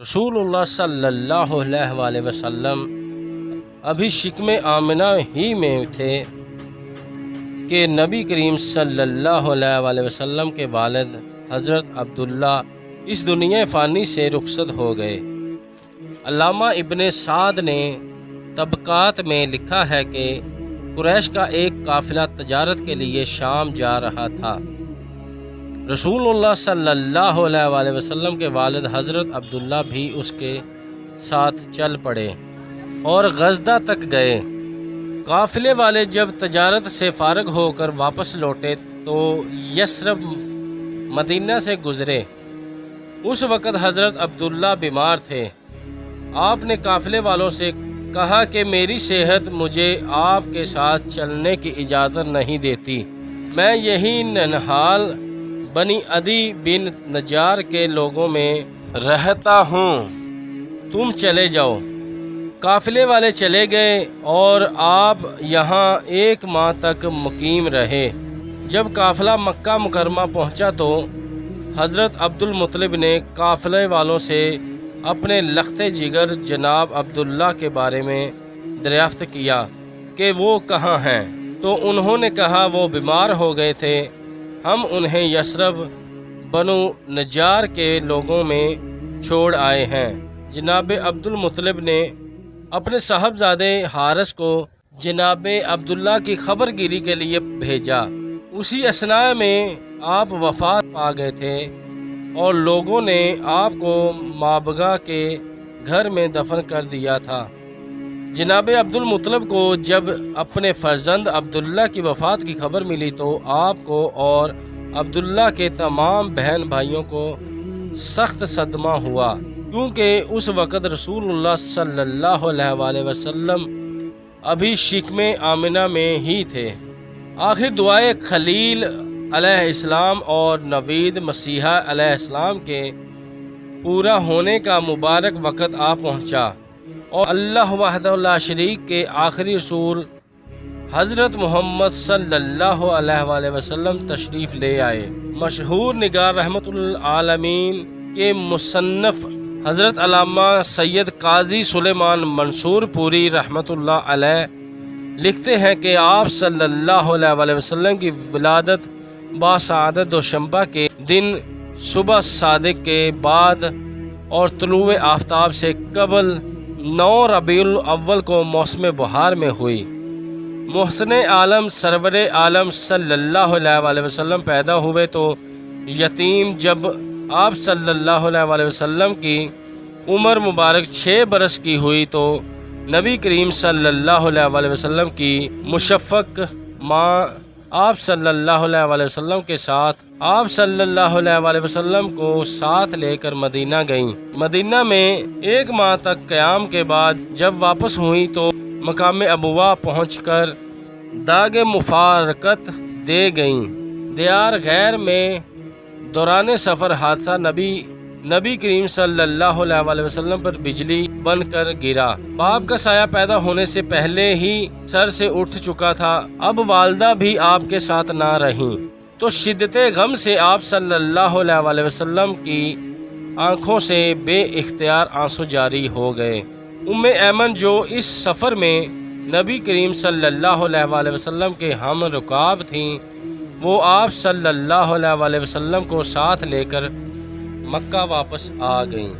رسول اللہ صلی اللہ علیہ وآلہ وسلم ابھی شکم آمنہ ہی میں تھے کہ نبی کریم صلی اللہ علیہ وآلہ وسلم کے والد حضرت عبداللہ اس دنیا فانی سے رخصت ہو گئے۔ علامہ ابن سعد نے طبقات میں لکھا ہے کہ قریش کا ایک قافلہ تجارت کے لیے شام جا رہا تھا۔ رسول اللہ صلی اللہ علیہ وآلہ وسلم کے والد حضرت عبداللہ بھی اس کے ساتھ چل پڑے اور غزدہ تک گئے۔ قافلے والے جب تجارت سے فارغ ہو کر واپس لوٹے تو یثرب مدینہ سے گزرے۔ اس وقت حضرت عبداللہ بیمار تھے۔ آپ نے قافلے والوں سے کہا کہ میری صحت مجھے آپ کے ساتھ چلنے کی اجازت نہیں دیتی، میں یہی ننہال بنی عدی بن نجار کے لوگوں میں رہتا ہوں، تم چلے جاؤ۔ قافلے والے چلے گئے اور آپ یہاں 1 ماہ تک مقیم رہے۔ جب قافلہ مکہ مکرمہ پہنچا تو حضرت عبد المطلب نے قافلے والوں سے اپنے لخت جگر جناب عبداللہ کے بارے میں دریافت کیا کہ وہ کہاں ہیں، تو انہوں نے کہا وہ بیمار ہو گئے تھے، ہم انہیں یثرب بنو نجار کے لوگوں میں چھوڑ آئے ہیں۔ جناب عبد المطلب نے اپنے صاحبزادے حارث کو جناب عبداللہ کی خبر گیری کے لیے بھیجا۔ اسی اثناء میں آپ وفات پا گئے تھے اور لوگوں نے آپ کو مابغہ کے گھر میں دفن کر دیا تھا۔ جناب عبد المطلب کو جب اپنے فرزند عبداللہ کی وفات کی خبر ملی تو آپ کو اور عبداللہ کے تمام بہن بھائیوں کو سخت صدمہ ہوا، کیونکہ اس وقت رسول اللہ صلی اللہ علیہ وآلہ وسلم ابھی شکم آمنہ میں ہی تھے۔ آخر دعائے خلیل علیہ السلام اور نوید مسیحا علیہ السلام کے پورا ہونے کا مبارک وقت آ پہنچا اور اللہ وحدہ لا شریک کے آخری رسول حضرت محمد صلی اللہ علیہ وآلہ وسلم تشریف لے آئے۔ مشہور نگار رحمت العالمین کے مصنف حضرت علامہ سید قاضی سلیمان منصور پوری رحمت اللہ علیہ لکھتے ہیں کہ آپ صلی اللہ علیہ وآلہ وسلم کی ولادت باسعادت دوشنبہ کے دن صبح صادق کے بعد اور طلوع آفتاب سے قبل 9 ربیع الاول کو موسم بہار میں ہوئی۔ محسن عالم سرور عالم صلی اللہ علیہ وآلہ وسلم پیدا ہوئے تو یتیم جب آپ صلی اللہ علیہ وآلہ وسلم کی عمر مبارک 6 برس کی ہوئی تو نبی کریم صلی اللہ علیہ وآلہ وسلم کی مشفق ماں آپ صلی اللہ علیہ وآلہ وسلم کے ساتھ آپ صلی اللہ علیہ وآلہ وسلم کو ساتھ لے کر مدینہ گئیں۔ مدینہ میں 1 ماہ تک قیام کے بعد جب واپس ہوئیں تو مقام ابوا پہنچ کر داغ مفارقت دے گئیں۔ دیار غیر میں دوران سفر حادثہ نبی کریم صلی اللہ علیہ وآلہ وسلم پر بجلی بن کر گرا۔ باپ کا سایہ پیدا ہونے سے پہلے ہی سر سے اٹھ چکا تھا، اب والدہ بھی آپ کے ساتھ نہ رہیں تو شدت غم سے آپ صلی اللہ علیہ وآلہ وسلم کی آنکھوں سے بے اختیار آنسو جاری ہو گئے۔ ایمن جو اس سفر میں نبی کریم صلی اللہ علیہ وآلہ وسلم کے ہم رکاب تھیں، وہ آپ صلی اللہ علیہ وآلہ وسلم کو ساتھ لے کر مکہ واپس آ گئیں۔